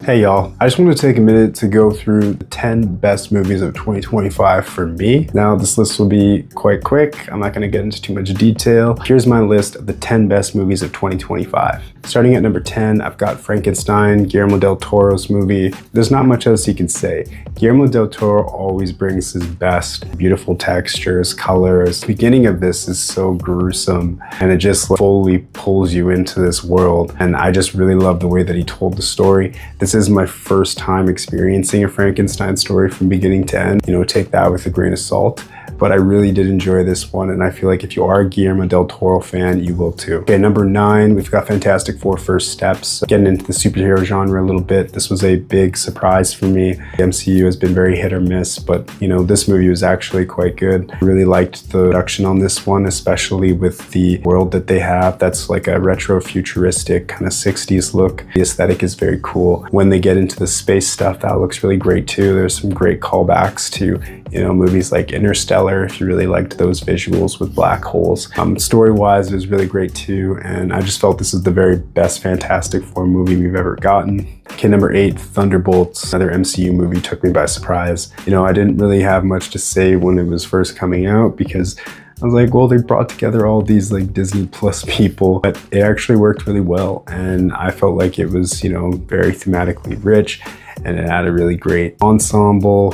Hey y'all, I just want to take a minute to go through the 10 best movies of 2025 for me. Now this list will be quite quick, I'm not going to get into too much detail. Here's my list of the 10 best movies of 2025. Starting at number 10, I've got Frankenstein, Guillermo del Toro's movie. There's not much else you can say. Guillermo del Toro always brings his best. Beautiful textures, colors. The beginning of this is so gruesome and it just fully pulls you into this world. And I just really love the way that he told the story. This is my first time experiencing a Frankenstein story from beginning to end. You know, take that with a grain of salt. But I really did enjoy this one, and I feel like if you are a Guillermo del Toro fan, you will too. Okay, number 9, we've got Fantastic Four: First Steps. Getting into the superhero genre a little bit, this was a big surprise for me. The MCU has been very hit or miss, but you know, this movie was actually quite good. I really liked the production on this one, especially with the world that they have. That's like a retro futuristic kind of 60s look. The aesthetic is very cool. When they get into the space stuff, that looks really great too. There's some great callbacks to, you know, movies like Interstellar, if you really liked those visuals with black holes. Story-wise, it was really great too, and I just felt this is the very best Fantastic Four movie we've ever gotten. Okay, number 8, Thunderbolts. Another MCU movie took me by surprise. You know, I didn't really have much to say when it was first coming out because I was like, well, they brought together all these like Disney Plus people, but it actually worked really well. And I felt like it was, you know, very thematically rich and it had a really great ensemble.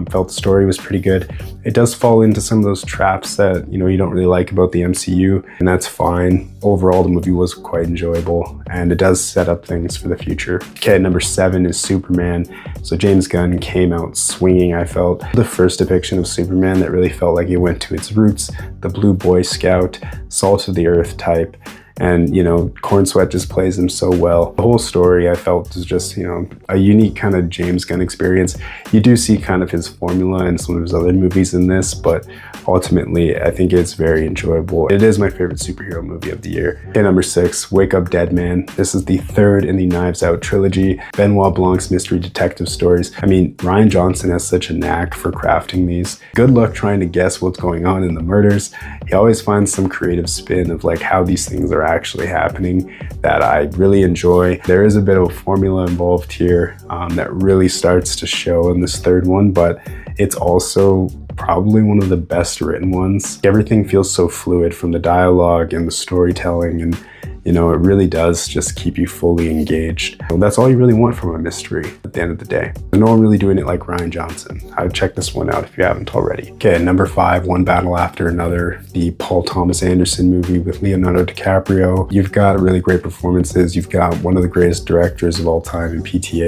Felt the story was pretty good. It does fall into some of those traps that, you know, you don't really like about the MCU, and that's fine. Overall, the movie was quite enjoyable, and it does set up things for the future. Okay, number 7 is Superman. So James Gunn came out swinging, I felt. The first depiction of Superman that really felt like it went to its roots, the blue Boy Scout, salt of the earth type. And, you know, Corn Sweat just plays him so well. The whole story I felt was just, you know, a unique kind of James Gunn experience. You do see kind of his formula in some of his other movies in this, but ultimately I think it's very enjoyable. It is my favorite superhero movie of the year. Okay, number 6, Wake Up Dead Man. This is the third in the Knives Out trilogy. Benoit Blanc's mystery detective stories. I mean, Rian Johnson has such a knack for crafting these. Good luck trying to guess what's going on in the murders. He always finds some creative spin of like how these things are actually happening that I really enjoy. There is a bit of a formula involved here that really starts to show in this third one, but it's also probably one of the best written ones. Everything feels so fluid, from the dialogue and the storytelling, and you know, it really does just keep you fully engaged. Well, that's all you really want from a mystery at the end of the day. No one really doing it like Rian Johnson. I'd check this one out if you haven't already. Okay, number 5, One Battle After Another, the Paul Thomas Anderson movie with Leonardo DiCaprio. You've got really great performances. You've got one of the greatest directors of all time in PTA.